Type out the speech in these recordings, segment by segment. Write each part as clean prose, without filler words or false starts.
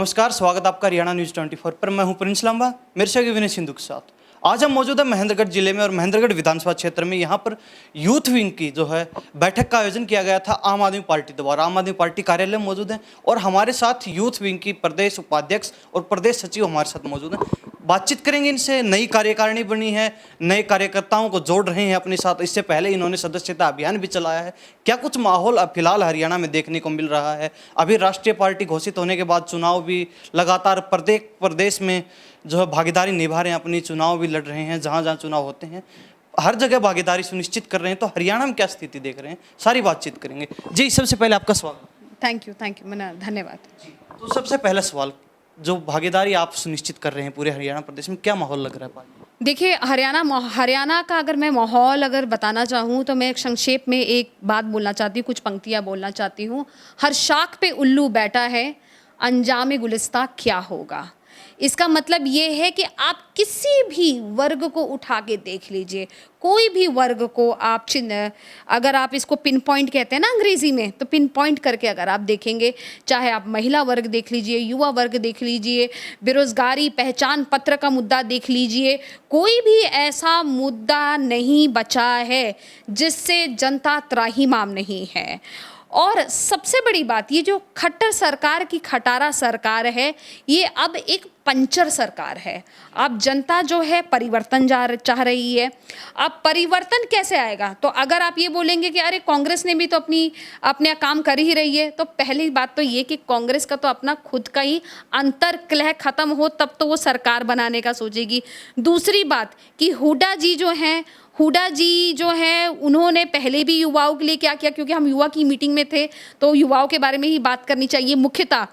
नमस्कार, स्वागत आपका हरियाणा न्यूज़ 24 पर। मैं हूं प्रिंस लांबा, मेरे सहयोगी विनय सिंधु के साथ। आज हम मौजूद है महेंद्रगढ़ जिले में और महेंद्रगढ़ विधानसभा क्षेत्र में। यहाँ पर यूथ विंग की जो है बैठक का आयोजन किया गया था आम आदमी पार्टी द्वारा। आम आदमी पार्टी कार्यालय में मौजूद है और हमारे साथ यूथ विंग की प्रदेश उपाध्यक्ष और प्रदेश सचिव हमारे साथ मौजूद हैं। बातचीत करेंगे इनसे। नई कार्यकारिणी बनी है, नए कार्यकर्ताओं को जोड़ रहे हैं अपने साथ। इससे पहले इन्होंने सदस्यता अभियान भी चलाया है। क्या कुछ माहौल अब फिलहाल हरियाणा में देखने को मिल रहा है? अभी राष्ट्रीय पार्टी घोषित होने के बाद चुनाव भी लगातार प्रत्येक प्रदेश में जो है भागीदारी निभा रहे हैं, अपनी चुनाव भी लड़ रहे हैं। जहाँ जहाँ चुनाव होते हैं हर जगह भागीदारी सुनिश्चित कर रहे हैं। तो हरियाणा में क्या स्थिति देख रहे हैं, सारी बातचीत करेंगे। जी, सबसे पहले आपका स्वागत। थैंक यू मना धन्यवाद। तो सबसे पहला सवाल, जो भागीदारी आप सुनिश्चित कर रहे हैं पूरे हरियाणा प्रदेश में, क्या माहौल लग रहा है पार्टी? देखिए, हरियाणा का अगर मैं माहौल बताना चाहूँ तो मैं संक्षेप में एक बात बोलना चाहती हूँ, कुछ पंक्तियाँ बोलना चाहती हूँ। हर शाख पे उल्लू बैठा है, अंजाम गुलिस्ता क्या होगा। इसका मतलब ये है कि आप किसी भी वर्ग को उठा के देख लीजिए, कोई भी वर्ग को आप अगर आप इसको पिन पॉइंट कहते हैं ना अंग्रेजी में, तो पिन पॉइंट करके अगर आप देखेंगे, चाहे आप महिला वर्ग देख लीजिए, युवा वर्ग देख लीजिए, बेरोजगारी पहचान पत्र का मुद्दा देख लीजिए, कोई भी ऐसा मुद्दा नहीं बचा है जिससे जनता त्राहिमाम नहीं है। और सबसे बड़ी बात, ये जो खट्टर सरकार की खटारा सरकार है, ये अब एक पंचर सरकार है। अब जनता जो है परिवर्तन चाह रही है। अब परिवर्तन कैसे आएगा? तो अगर आप ये बोलेंगे कि अरे कांग्रेस ने भी तो अपने काम कर ही रही है, तो पहली बात तो ये कि कांग्रेस का तो अपना खुद का ही अंतर्कलह खत्म हो तब तो वो सरकार बनाने का सोचेगी। दूसरी बात कि हुड्डा जी जो है उन्होंने पहले भी युवाओं के लिए क्या किया, क्योंकि हम युवा की मीटिंग में थे तो युवाओं के बारे में ही बात करनी चाहिए मुख्यतः।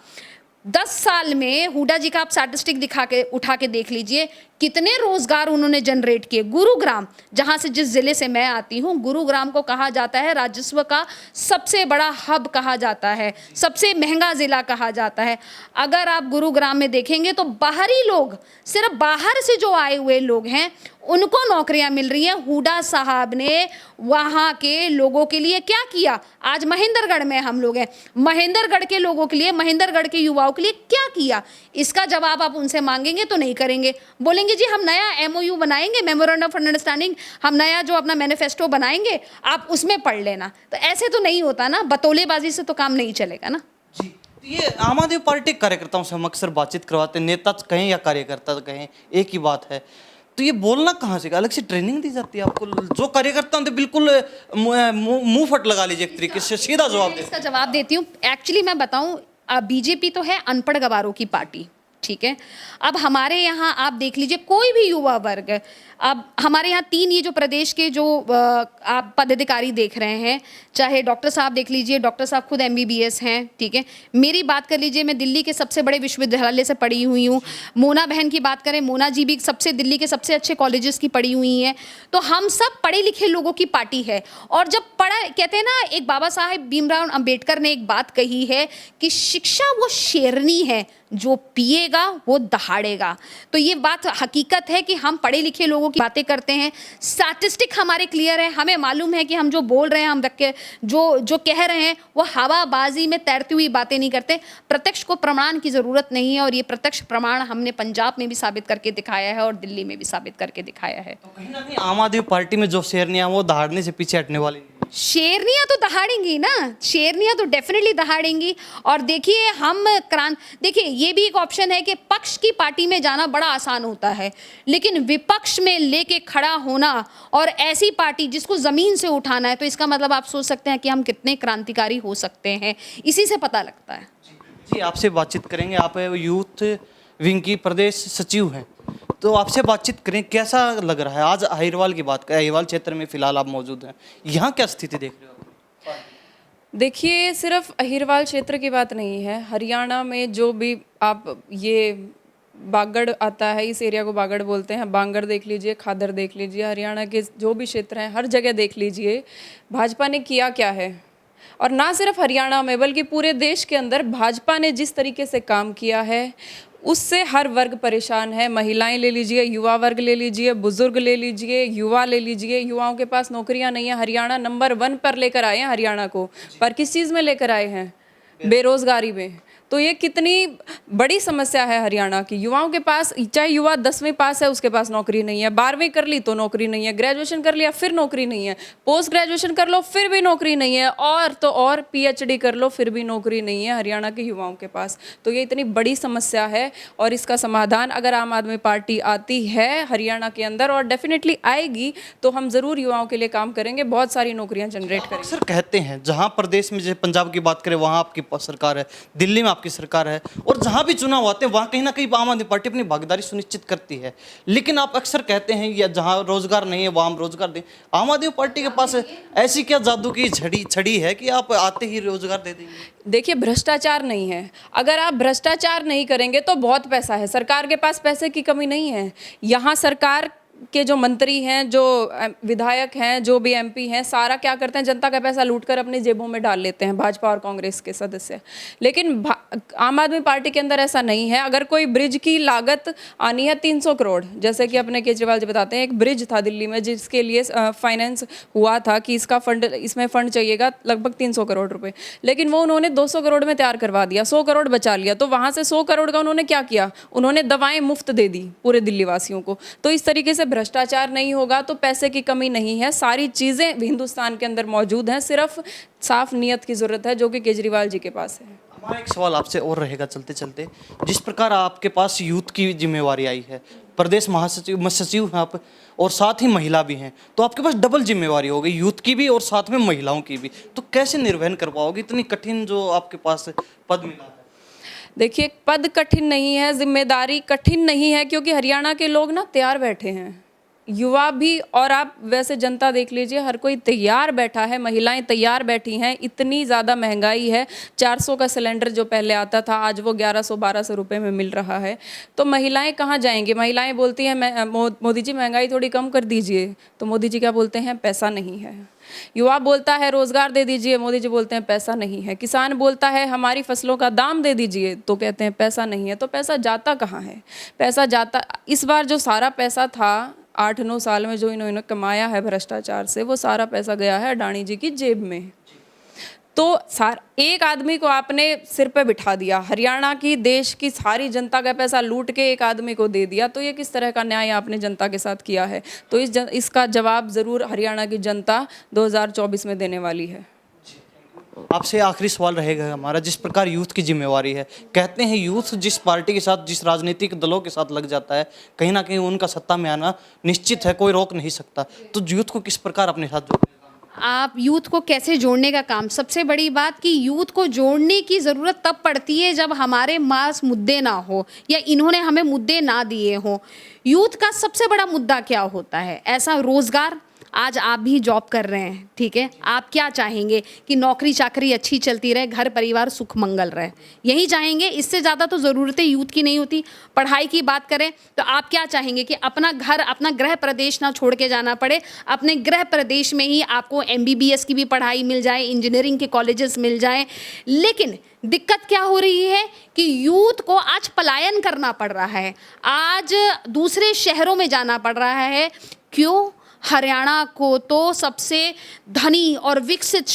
10 साल में हुड्डा जी का आप स्टैटिस्टिक उठा के देख लीजिए, कितने रोजगार उन्होंने जनरेट किए। गुरुग्राम, जहां से जिस जिले से मैं आती हूं, गुरुग्राम को कहा जाता है राजस्व का सबसे बड़ा हब कहा जाता है, सबसे महंगा जिला कहा जाता है। अगर आप गुरुग्राम में देखेंगे तो बाहरी लोग, सिर्फ बाहर से जो आए हुए लोग हैं उनको नौकरियां मिल रही हैं। हुड्डा साहब ने वहां के लोगों के लिए क्या किया? आज महेंद्रगढ़ में हम लोग हैं, महेंद्रगढ़ के लोगों के लिए, महेंद्रगढ़ के युवाओं के लिए क्या किया? इसका जवाब आप उनसे मांगेंगे तो नहीं करेंगे। बोलेंगे जी हम नया MOU बनाएंगे, मेमोरेंडम ऑफ अंडरस्टैंडिंग, हम नया जो अपना मैनिफेस्टो बनाएंगे, आप उसमें पढ़ लेना। तो ऐसे तो नहीं होता ना, बतौलेबाजी से तो काम नहीं चलेगा ना। जी, ये आम आदमी पार्टी कार्यकर्ताओं से हम अक्सर बातचीत करवाते हैं, नेता कहें या कार्यकर्ता कहें एक ही बात है। तो ये बोलना कहाँ से, अलग से ट्रेनिंग दी जाती है आपको? जो कार्यकर्ता होते बिल्कुल मुंह फट लगा लीजिए, एक तरीके से सीधा जवाब दे। इसका जवाब देती हूँ। एक्चुअली मैं बताऊँ, बीजेपी तो है अनपढ़ गवारों की पार्टी, ठीक है। अब हमारे यहाँ आप देख लीजिए, कोई भी युवा वर्ग, अब हमारे यहाँ 3 ये जो प्रदेश के जो आप पदाधिकारी देख रहे हैं, चाहे डॉक्टर साहब देख लीजिए, डॉक्टर साहब खुद MBBS हैं, ठीक है। मेरी बात कर लीजिए, मैं दिल्ली के सबसे बड़े विश्वविद्यालय से पढ़ी हुई हूँ। मोना बहन की बात करें, मोना जी भी दिल्ली के सबसे अच्छे कॉलेजेस की पढ़ी हुई हैं। तो हम सब पढ़े लिखे लोगों की पार्टी है। और जब कहते हैं ना, एक बाबा साहेब भीमराव अंबेडकर ने एक बात कही है कि शिक्षा वो शेरनी है, जो पिएगा वो दहाड़ेगा। तो ये बात हकीकत है कि हम पढ़े लिखे लोगों की बातें करते हैं। स्टैटिस्टिक हमारे क्लियर है, हमें मालूम है कि हम जो बोल रहे हैं, हम जो कह रहे हैं, वो हवाबाजी में तैरती हुई बातें नहीं करते। प्रत्यक्ष को प्रमाण की जरूरत नहीं है, और ये प्रत्यक्ष प्रमाण हमने पंजाब में भी साबित करके दिखाया है और दिल्ली में भी साबित करके दिखाया है। तो कहीं ना कहीं आम आदमी पार्टी में जो शेरनियां वो दहाड़ने से पीछे हटने वाली नहीं। शेरनियां तो दहाड़ेंगी ना, शेरनियां तो डेफिनेटली दहाड़ेंगी। और देखिए, देखिए ये भी एक ऑप्शन है कि पक्ष की पार्टी में जाना बड़ा आसान होता है, लेकिन विपक्ष में लेके खड़ा होना और ऐसी पार्टी जिसको जमीन से उठाना है, तो इसका मतलब आप सोच सकते हैं कि हम कितने क्रांतिकारी हो सकते हैं। इसी से पता लगता है। जी, आपसे बातचीत करेंगे। आप यूथ विंग की प्रदेश सचिव हैं, तो आपसे बातचीत करें, कैसा लग रहा है? आज अहिरवाल की बात करें, अहिरवाल क्षेत्र में फिलहाल आप मौजूद हैं, यहाँ क्या स्थिति देख रहे हो? देखिए, सिर्फ अहिरवाल क्षेत्र की बात नहीं है, हरियाणा में जो भी आप ये बागड़ आता है, इस एरिया को बागड़ बोलते हैं, बांगड़ देख लीजिए, खादर देख लीजिए, हरियाणा के जो भी क्षेत्र हैं हर जगह देख लीजिए भाजपा ने किया क्या है। और ना सिर्फ हरियाणा में बल्कि पूरे देश के अंदर भाजपा ने जिस तरीके से काम किया है, उससे हर वर्ग परेशान है। महिलाएं ले लीजिए, युवा वर्ग ले लीजिए, बुजुर्ग ले लीजिए, युवा ले लीजिए। युवाओं के पास नौकरियां नहीं है। हरियाणा नंबर 1 पर लेकर आए हैं हरियाणा को, पर किस चीज़ में लेकर आए हैं? बेरोजगारी में। तो ये कितनी बड़ी समस्या है हरियाणा की। युवाओं के पास, चाहे युवा 10वीं पास है उसके पास नौकरी नहीं है, 12वीं कर ली तो नौकरी नहीं है, ग्रेजुएशन कर लिया फिर नौकरी नहीं है, पोस्ट ग्रेजुएशन कर लो फिर भी नौकरी नहीं है, और तो और PhD कर लो फिर भी नौकरी नहीं है हरियाणा के युवाओं के पास। तो ये इतनी बड़ी समस्या है, और इसका समाधान अगर आम आदमी पार्टी आती है हरियाणा के अंदर, और डेफिनेटली आएगी, तो हम ज़रूर युवाओं के लिए काम करेंगे, बहुत सारी नौकरियां जनरेट करेंगे। अक्सर कहते हैं जहां प्रदेश में, जैसे पंजाब की बात करें वहां आपकी सरकार है, दिल्ली में आपकी सरकार है, और जहां भी चुनाव आते हैं वहां कहीं ना कहीं आम आदमी पार्टी अपनी भागीदारी सुनिश्चित करती है। लेकिन आप अक्सर कहते हैं या जहां रोजगार नहीं है वहां हम रोजगार दें। आम आदमी पार्टी के पास ऐसी क्या जादू की छड़ी है कि आप आते ही रोजगार दे देंगे? देखिए, भ्रष्टाचार नहीं है। अगर आप भ्रष्टाचार नहीं करेंगे तो बहुत पैसा है, सरकार के पास पैसे की कमी नहीं है। यहाँ सरकार के जो मंत्री हैं, जो विधायक हैं, जो भी MP हैं, सारा क्या करते हैं, जनता का पैसा लूटकर अपनी जेबों में डाल लेते हैं, भाजपा और कांग्रेस के सदस्य। लेकिन आम आदमी पार्टी के अंदर ऐसा नहीं है। अगर कोई ब्रिज की लागत आनी है 300 करोड़, जैसे कि अपने केजरीवाल जी बताते हैं, एक ब्रिज था दिल्ली में जिसके लिए फाइनेंस हुआ था कि इसका फंड, इसमें फंड चाहिएगा लगभग 300 करोड़ रुपए, लेकिन वो उन्होंने 200 करोड़ में तैयार करवा दिया, 100 करोड़ बचा लिया। तो वहाँ से 100 करोड़ का उन्होंने क्या किया, उन्होंने दवाएं मुफ्त दे दी पूरे दिल्ली वासियों को। तो इस तरीके से भ्रष्टाचार नहीं होगा तो पैसे की कमी नहीं है, सारी चीज़ें हिंदुस्तान के अंदर मौजूद हैं, सिर्फ साफ नीयत की ज़रूरत है, जो कि केजरीवाल जी के पास है। हमारा एक सवाल आपसे और रहेगा चलते चलते, जिस प्रकार आपके पास यूथ की जिम्मेवारी आई है, प्रदेश महासचिव सचिव हैं आप, और साथ ही महिला भी हैं, तो आपके पास डबल जिम्मेवारी हो गई, यूथ की भी और साथ में महिलाओं की भी। तो कैसे निर्वहन कर पाओगे इतनी कठिन जो आपके पास पद मिला है? देखिए, पद कठिन नहीं है, जिम्मेदारी कठिन नहीं है, क्योंकि हरियाणा के लोग ना तैयार बैठे हैं, युवा भी, और आप वैसे जनता देख लीजिए, हर कोई तैयार बैठा है, महिलाएं तैयार बैठी हैं। इतनी ज़्यादा महंगाई है, 400 का सिलेंडर जो पहले आता था आज वो 1100-1200 रुपये में मिल रहा है। तो महिलाएं कहाँ जाएंगी? महिलाएं बोलती हैं मोदी जी महंगाई थोड़ी कम कर दीजिए, तो मोदी जी क्या बोलते हैं, पैसा नहीं है। युवा बोलता है रोजगार दे दीजिए, मोदी जी बोलते हैं पैसा नहीं है। किसान बोलता है हमारी फसलों का दाम दे दीजिए, तो कहते हैं पैसा नहीं है। तो पैसा जाता कहाँ है? पैसा जाता, इस बार जो सारा पैसा था 8-9 साल में जो इन्होंने कमाया है भ्रष्टाचार से, वो सारा पैसा गया है अडानी जी की जेब में। तो एक आदमी को आपने सिर पे बिठा दिया, हरियाणा की, देश की सारी जनता का पैसा लूट के एक आदमी को दे दिया, तो ये किस तरह का न्याय आपने जनता के साथ किया है? तो इसका जवाब ज़रूर हरियाणा की जनता 2024 में देने वाली है। आपसे आखिरी सवाल रहेगा हमारा, जिस प्रकार यूथ की जिम्मेवारी है, कहते हैं यूथ जिस पार्टी के साथ, जिस राजनीतिक दलों के साथ लग जाता है, कहीं ना कहीं उनका सत्ता में आना निश्चित है, कोई रोक नहीं सकता। तो यूथ को किस प्रकार अपने साथ जोड़ें? आप यूथ को कैसे जोड़ने का काम, सबसे बड़ी बात कि यूथ को जोड़ने की ज़रूरत तब पड़ती है जब हमारे पास मुद्दे ना हो या इन्होंने हमें मुद्दे ना दिए हों। यूथ का सबसे बड़ा मुद्दा क्या होता है? ऐसा रोज़गार, आज आप भी जॉब कर रहे हैं, ठीक है, आप क्या चाहेंगे कि नौकरी चाकरी अच्छी चलती रहे, घर परिवार सुख मंगल रहे, यही चाहेंगे। इससे ज़्यादा तो ज़रूरतें यूथ की नहीं होती। पढ़ाई की बात करें तो आप क्या चाहेंगे कि अपना घर, अपना गृह प्रदेश ना छोड़ के जाना पड़े, अपने गृह प्रदेश में ही आपको MBBS की भी पढ़ाई मिल जाए, इंजीनियरिंग के कॉलेजेस मिल जाए। लेकिन दिक्कत क्या हो रही है कि यूथ को आज पलायन करना पड़ रहा है, आज दूसरे शहरों में जाना पड़ रहा है। क्यों? हरियाणा को तो सबसे धनी और विकसित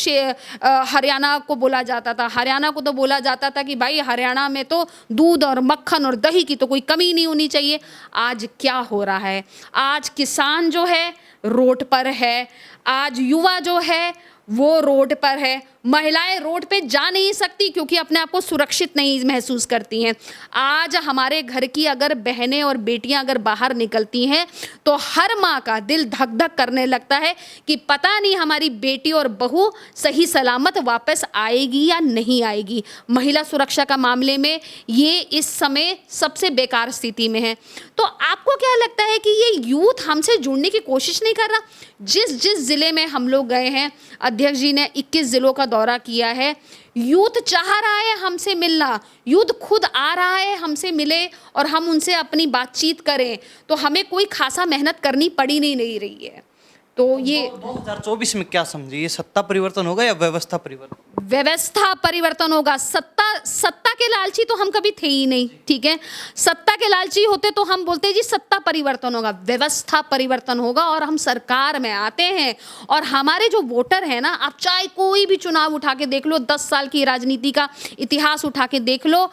हरियाणा को बोला जाता था। हरियाणा को तो बोला जाता था कि भाई हरियाणा में तो दूध और मक्खन और दही की तो कोई कमी नहीं होनी चाहिए। आज क्या हो रहा है? आज किसान जो है रोड पर है, आज युवा जो है वो रोड पर है, महिलाएं रोड पे जा नहीं सकती क्योंकि अपने आप को सुरक्षित नहीं महसूस करती हैं। आज हमारे घर की अगर बहनें और बेटियां अगर बाहर निकलती हैं तो हर माँ का दिल धक धक करने लगता है कि पता नहीं हमारी बेटी और बहू सही सलामत वापस आएगी या नहीं आएगी। महिला सुरक्षा का मामले में ये इस समय सबसे बेकार स्थिति में है। तो आपको क्या लगता है कि ये यूथ हमसे जुड़ने की कोशिश नहीं कर रहा? जिस ज़िले में हम लोग गए हैं, अध्यक्ष जी ने 21 ज़िलों का दौरा किया है, यूथ चाह रहा है हमसे मिलना, यूथ खुद आ रहा है हमसे मिले और हम उनसे अपनी बातचीत करें, तो हमें कोई खासा मेहनत करनी पड़ी नहीं रही है। तो ये 2024 में क्या समझे, ये सत्ता परिवर्तन होगा या व्यवस्था परिवर्तन? व्यवस्था परिवर्तन होगा। सत्ता के लालची तो हम कभी थे ही नहीं, ठीक है। सत्ता के लालची होते तो हम बोलते जी सत्ता परिवर्तन होगा। व्यवस्था परिवर्तन होगा और हम सरकार में आते हैं और हमारे जो वोटर हैं ना, आप चाहे कोई भी चुनाव उठा के देख लो, 10 साल की राजनीति का इतिहास उठा के देख लो,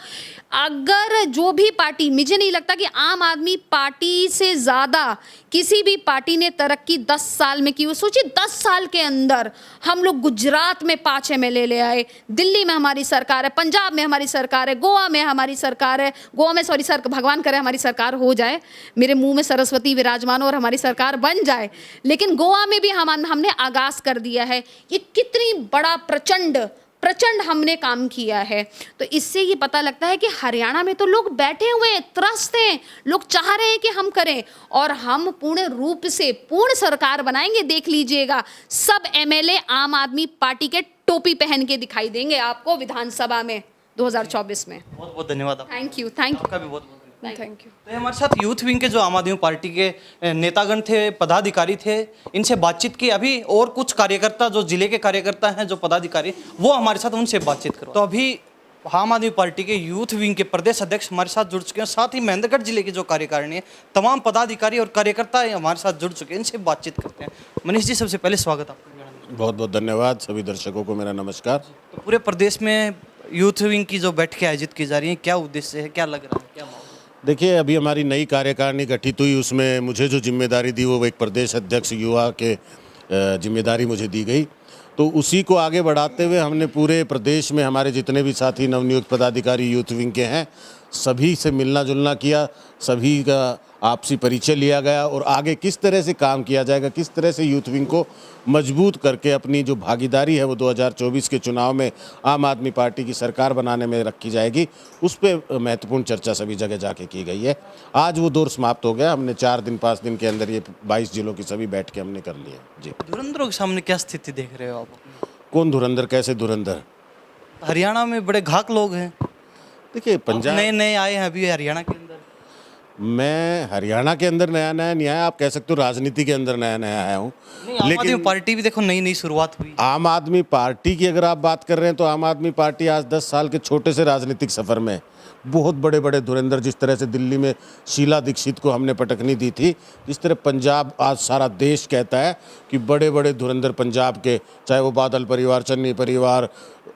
अगर जो भी पार्टी, मुझे नहीं लगता कि आम आदमी पार्टी से ज़्यादा किसी भी पार्टी ने तरक्की 10 साल में की हो। सोचिए 10 साल के अंदर हम लोग गुजरात में 5 MLA ले आए, दिल्ली में हमारी सरकार है, पंजाब में हमारी सरकार है, गोवा में हमारी सरकार है, गोवा में सॉरी सर, भगवान करे हमारी सरकार हो जाए, मेरे मुंह में सरस्वती विराजमान हो और हमारी सरकार बन जाए, लेकिन गोवा में भी हमने आगाज़ कर दिया है। ये कितनी बड़ा प्रचंड हमने काम किया है। तो इससे ये पता लगता है कि हरियाणा में तो लोग बैठे हुए हैं, त्रस्त हैं, लोग चाह रहे हैं कि हम करें और हम पूर्ण रूप से पूर्ण सरकार बनाएंगे। देख लीजिएगा, सब MLA आम आदमी पार्टी के टोपी पहन के दिखाई देंगे आपको विधानसभा में 2024 में। बहुत बहुत धन्यवाद आपका। थैंक यू आपका भी बहुत बहुत थैंक यू। तो हमारे साथ यूथ विंग के जो आम आदमी पार्टी के नेतागण थे, पदाधिकारी थे, इनसे बातचीत की। अभी और कुछ कार्यकर्ता जो जिले के कार्यकर्ता हैं, जो पदाधिकारी, वो हमारे साथ, उनसे बातचीत करो। तो अभी आम आदमी पार्टी के यूथ विंग के प्रदेश अध्यक्ष हमारे साथ जुड़ चुके हैं, साथ ही महेंद्रगढ़ जिले की जो कार्यकारिणी है, तमाम पदाधिकारी और कार्यकर्ता हमारे साथ जुड़ चुके हैं, इनसे बातचीत करते हैं। मनीष जी, सबसे पहले स्वागत आपका। बहुत बहुत धन्यवाद। सभी दर्शकों को मेरा नमस्कार। तो पूरे प्रदेश में यूथ विंग की जो बैठकें आयोजित की जा रही हैं, क्या उद्देश्य है, क्या लग रहा है, क्या माहौल? देखिए, अभी हमारी नई कार्यकारिणी गठित हुई, उसमें मुझे जो जिम्मेदारी दी वो एक प्रदेश अध्यक्ष युवा के जिम्मेदारी मुझे दी गई। तो उसी को आगे बढ़ाते हुए हमने पूरे प्रदेश में हमारे जितने भी साथी नवनियुक्त पदाधिकारी यूथ विंग के हैं, सभी से मिलना जुलना किया, सभी का आपसी परिचय लिया गया और आगे किस तरह से काम किया जाएगा, किस तरह से यूथ विंग को मजबूत करके अपनी जो भागीदारी है वो 2024 के चुनाव में आम आदमी पार्टी की सरकार बनाने में रखी जाएगी, उस पर महत्वपूर्ण चर्चा सभी जगह जाके की गई है। आज वो दौर समाप्त हो गया। हमने 4 दिन 5 दिन के अंदर ये 22 जिलों की सभी बैठकें हमने कर ली है। जी। धुरंधरों के सामने क्या स्थिति देख रहे हो आप? कौन धुरंधर, कैसे धुरंधर? हरियाणा में बड़े घाक लोग हैं। देखिए, पंजाब नए नए आए हैं अभी हरियाणा के अंदर। मैं हरियाणा के अंदर नया नया नहीं आया, आप कह सकते हो राजनीति के अंदर नया नया आया हूँ। आम आदमी पार्टी भी देखो नई नई शुरुआत हुई। आम आदमी पार्टी की अगर आप बात कर रहे हैं तो आम आदमी पार्टी आज 10 साल के छोटे से राजनीतिक सफ़र में बहुत बड़े बड़े धुरंधर, जिस तरह से दिल्ली में शीला दीक्षित को हमने पटकनी दी थी, जिस तरह पंजाब आज सारा देश कहता है कि बड़े बड़े धुरंधर पंजाब के, चाहे वो बादल परिवार, चन्नी परिवार,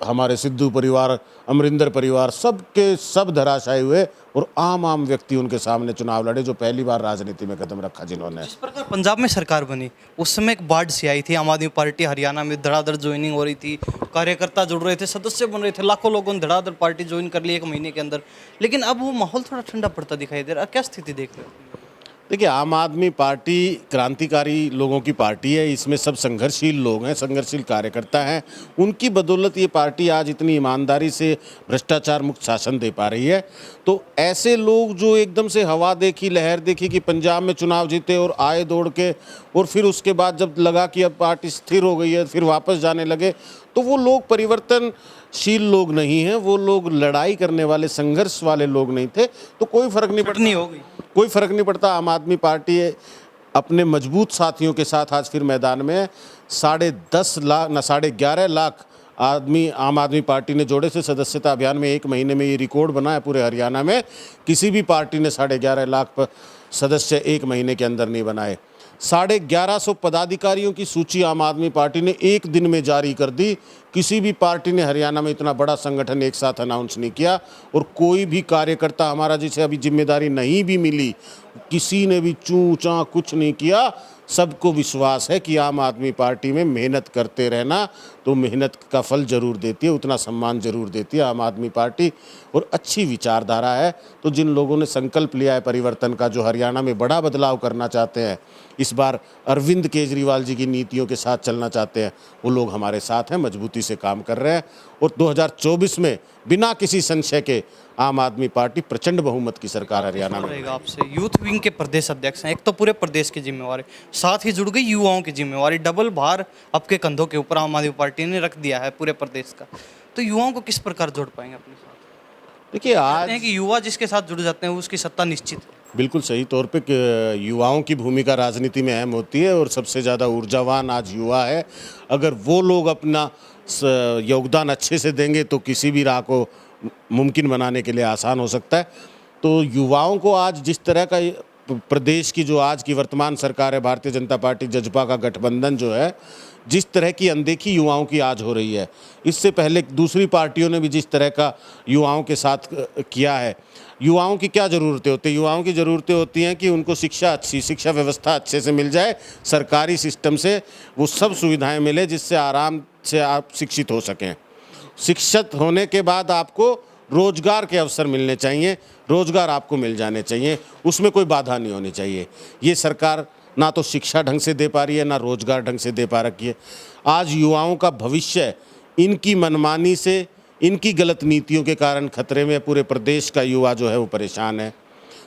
हमारे सिद्धू परिवार, अमरिंदर परिवार, सब के सब धराशायी हुए और आम व्यक्ति उनके सामने चुनाव लड़े, जो पहली बार राजनीति में कदम रखा जिन्होंने। जिस प्रकार पंजाब में सरकार बनी, उस समय एक बाढ़ सी आई थी, आम आदमी पार्टी हरियाणा में धड़ाधड़ ज्वाइनिंग हो रही थी, कार्यकर्ता जुड़ रहे थे, सदस्य बन रहे थे, लाखों लोगों ने धड़ाधड़ पार्टी ज्वाइन कर ली 1 महीने के अंदर। लेकिन अब वो माहौल थोड़ा ठंडा पड़ता दिखाई दे रहा है, क्या स्थिति देख रहे हो? देखिए, आम आदमी पार्टी क्रांतिकारी लोगों की पार्टी है। इसमें सब संघर्षशील लोग हैं, संघर्षशील कार्यकर्ता हैं। उनकी बदौलत ये पार्टी आज इतनी ईमानदारी से भ्रष्टाचार मुक्त शासन दे पा रही है। तो ऐसे लोग जो एकदम से हवा देखी, लहर देखी कि पंजाब में चुनाव जीते और आए दौड़ के, और फिर उसके बाद जब लगा कि अब पार्टी स्थिर हो गई है, फिर वापस जाने लगे, तो वो लोग परिवर्तनशील लोग नहीं हैं। वो लोग लड़ाई करने वाले, संघर्ष वाले लोग नहीं थे। तो कोई फर्क नहीं पड़ता, हो गई, कोई फर्क नहीं पड़ता। आम आदमी पार्टी अपने मजबूत साथियों के साथ आज फिर मैदान में है। 10.5 लाख ना 11.5 लाख आदमी आम आदमी पार्टी ने जोड़े थे सदस्यता अभियान में। 1 महीने में ये रिकॉर्ड बना है पूरे हरियाणा में। किसी भी पार्टी ने 11.5 लाख सदस्य 1 महीने के अंदर नहीं बनाए। 1150 पदाधिकारियों की सूची आम आदमी पार्टी ने 1 दिन में जारी कर दी। किसी भी पार्टी ने हरियाणा में इतना बड़ा संगठन एक साथ अनाउंस नहीं किया। और कोई भी कार्यकर्ता हमारा, जिसे अभी जिम्मेदारी नहीं भी मिली, किसी ने भी चूं चां कुछ नहीं किया। सबको विश्वास है कि आम आदमी पार्टी में मेहनत करते रहना तो मेहनत का फल जरूर देती है, उतना सम्मान जरूर देती है आम आदमी पार्टी। और अच्छी विचारधारा है। तो जिन लोगों ने संकल्प लिया है परिवर्तन का, जो हरियाणा में बड़ा बदलाव करना चाहते हैं, इस बार अरविंद केजरीवाल जी की नीतियों के साथ चलना चाहते हैं, वो लोग हमारे साथ हैं, मजबूती से काम कर रहे हैं। और 2024 में बिना किसी संशय के आम आदमी पार्टी प्रचंड बहुमत की सरकार हरियाणा में रहेगा। आपसे यूथ विंग के प्रदेश अध्यक्ष हैं, एक तो पूरे प्रदेश की जिम्मेवारी, साथ ही जुड़ गई युवाओं की जिम्मेवारी। डबल भार आपके कंधों के ऊपर आम आदमी पार्टी ने रख दिया है पूरे प्रदेश का। तो युवाओं को किस प्रकार जोड़ पाएंगे अपने साथ? देखिए, आज कि युवा जिसके साथ जुड़ जाते हैं उसकी सत्ता निश्चित है। बिल्कुल सही तौर पे कि युवाओं की भूमिका राजनीति में अहम होती है और सबसे ज़्यादा ऊर्जावान आज युवा है। अगर वो लोग अपना योगदान अच्छे से देंगे तो किसी भी राह को मुमकिन बनाने के लिए आसान हो सकता है। तो युवाओं को आज जिस तरह का प्रदेश की जो आज की वर्तमान सरकार है, भारतीय जनता पार्टी जजपा का गठबंधन जो है, जिस तरह की अनदेखी युवाओं की आज हो रही है, इससे पहले दूसरी पार्टियों ने भी जिस तरह का युवाओं के साथ किया है। युवाओं की क्या ज़रूरतें होती हैं? युवाओं की ज़रूरतें होती हैं कि उनको शिक्षा व्यवस्था अच्छे से मिल जाए, सरकारी सिस्टम से वो सब सुविधाएं मिले जिससे आराम से आप शिक्षित हो सकें। शिक्षित होने के बाद आपको रोजगार के अवसर मिलने चाहिए, रोजगार आपको मिल जाने चाहिए, उसमें कोई बाधा नहीं होनी चाहिए। ये सरकार ना तो शिक्षा ढंग से दे पा रही है, ना रोजगार ढंग से दे पा रखी है। आज युवाओं का भविष्य इनकी मनमानी से, इनकी गलत नीतियों के कारण खतरे में, पूरे प्रदेश का युवा जो है वो परेशान है।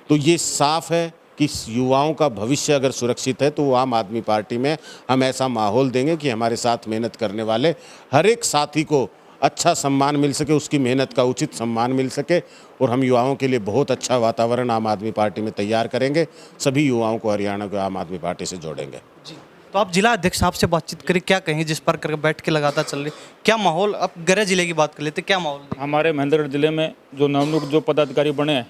तो ये साफ है कि युवाओं का भविष्य अगर सुरक्षित है तो आम आदमी पार्टी में हम ऐसा माहौल देंगे कि हमारे साथ मेहनत करने वाले हर एक साथी को अच्छा सम्मान मिल सके, उसकी मेहनत का उचित सम्मान मिल सके, और हम युवाओं के लिए बहुत अच्छा वातावरण आम आदमी पार्टी में तैयार करेंगे। सभी युवाओं को हरियाणा को आम आदमी पार्टी से जोड़ेंगे। जी, तो आप जिला अध्यक्ष साहब से बातचीत करें, क्या कहें जिस पर कर बैठ के लगातार चल रही, क्या माहौल? आप गृह जिले की बात कर लेते, क्या माहौल? हमारे महेंद्रगढ़ जिले में जो नवनियुक्त जो पदाधिकारी बने हैं,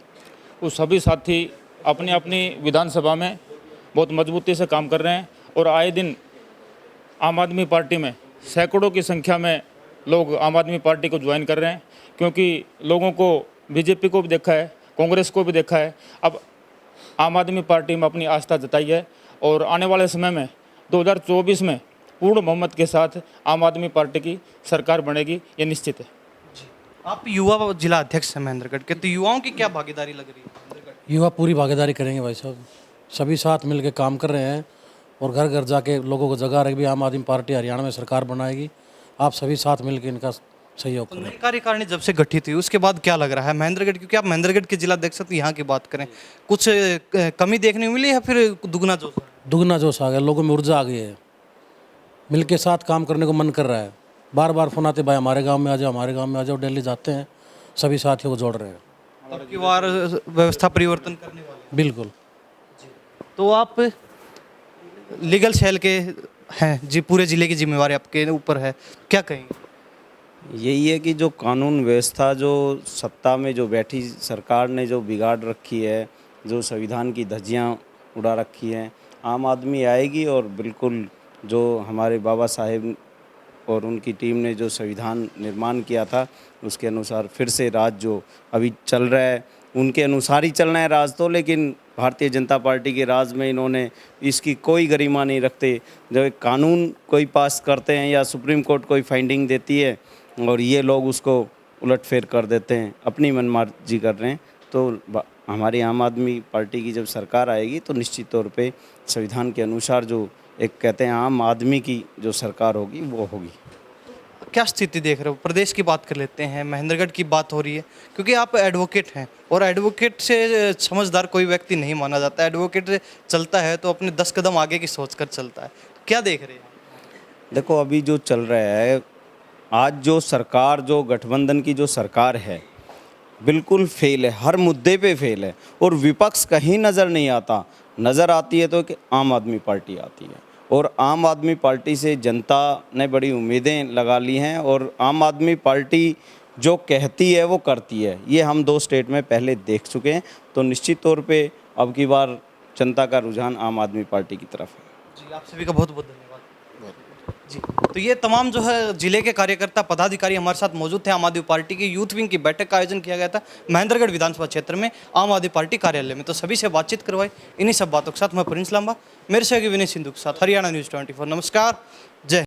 वो सभी साथी अपनी अपनी विधानसभा में बहुत मजबूती से काम कर रहे हैं और आए दिन आम आदमी पार्टी में सैकड़ों की संख्या में लोग आम आदमी पार्टी को ज्वाइन कर रहे हैं, क्योंकि लोगों को बीजेपी को भी देखा है, कांग्रेस को भी देखा है, अब आम आदमी पार्टी में अपनी आस्था जताई है और आने वाले समय में 2024 में पूर्ण बहुमत के साथ आम आदमी पार्टी की सरकार बनेगी, ये निश्चित है। आप युवा जिला अध्यक्ष हैं महेंद्रगढ़ के, तो युवाओं की क्या भागीदारी लग रही है? युवा पूरी भागीदारी करेंगे भाई साहब, सभी साथ मिलकर काम कर रहे हैं और घर घर जाके लोगों को जगा रहे भी आम आदमी पार्टी हरियाणा में सरकार बनाएगी। आप सभी साथ मिलकर इनका सहयोग करें। नई कार्यकारिणी जब से गठित हुई उसके बाद क्या लग रहा है महेंद्रगढ़, क्योंकि आप महेंद्रगढ़ के जिला अध्यक्ष तो यहाँ की बात करें, कुछ कमी देखने को मिली या फिर दुगना जोश? दुगना जोश आ गया, लोगों में ऊर्जा आ गई है, मिलके साथ काम करने को मन कर रहा है। बार बार फोन आते, भाई हमारे गांव में आ जाओ, हमारे गांव में आ जाओ। दिल्ली जाते हैं, सभी साथियों को जोड़ रहे हैं। अब की बार व्यवस्था परिवर्तन करने वाले? बिल्कुल। तो आप लीगल सेल के हैं जी, पूरे जिले की जिम्मेवारी आपके ऊपर है, क्या कहेंगे? यही है कि जो कानून व्यवस्था जो सत्ता में जो बैठी सरकार ने जो बिगाड़ रखी है, जो संविधान की धज्जियां उड़ा रखी हैं, आम आदमी आएगी और बिल्कुल जो हमारे बाबा साहेब और उनकी टीम ने जो संविधान निर्माण किया था उसके अनुसार फिर से राज जो अभी चल रहा है उनके अनुसार ही चलना है राज तो। लेकिन भारतीय जनता पार्टी के राज में इन्होंने इसकी कोई गरिमा नहीं रखते। जब एक कानून कोई पास करते हैं या सुप्रीम कोर्ट कोई फाइंडिंग देती है और ये लोग उसको उलटफेर कर देते हैं, अपनी मनमर्जी कर रहे हैं। तो हमारी आम आदमी पार्टी की जब सरकार आएगी तो निश्चित तौर पे संविधान के अनुसार जो एक कहते हैं आम आदमी की जो सरकार होगी वो होगी। क्या स्थिति देख रहे हो? प्रदेश की बात कर लेते हैं, महेंद्रगढ़ की बात हो रही है, क्योंकि आप एडवोकेट हैं और एडवोकेट से समझदार कोई व्यक्ति नहीं माना जाता। एडवोकेट चलता है तो अपने 10 कदम आगे की सोच कर चलता है। क्या देख रहे हैं? देखो अभी जो चल रहा है, आज जो सरकार जो गठबंधन की जो सरकार है बिल्कुल फेल है, हर मुद्दे पे फेल है और विपक्ष कहीं नज़र नहीं आता। नज़र आती है तो कि आम आदमी पार्टी आती है और आम आदमी पार्टी से जनता ने बड़ी उम्मीदें लगा ली हैं और आम आदमी पार्टी जो कहती है वो करती है। ये हम 2 स्टेट में पहले देख चुके हैं। तो निश्चित तौर पे अब की बार जनता का रुझान आम आदमी पार्टी की तरफ है। जी, आप सभी का बहुत बहुत धन्यवाद। जी, तो ये तमाम जो है जिले के कार्यकर्ता पदाधिकारी हमारे साथ मौजूद थे। आम आदमी पार्टी की यूथ विंग की बैठक का आयोजन किया गया था महेंद्रगढ़ विधानसभा क्षेत्र में आम आदमी पार्टी कार्यालय में। तो सभी से बातचीत करवाई। इन्हीं सब बातों के साथ मैं प्रिंस लांबा, मेरे सहयोगी विनय सिंधु के साथ हरियाणा न्यूज़ 24। नमस्कार।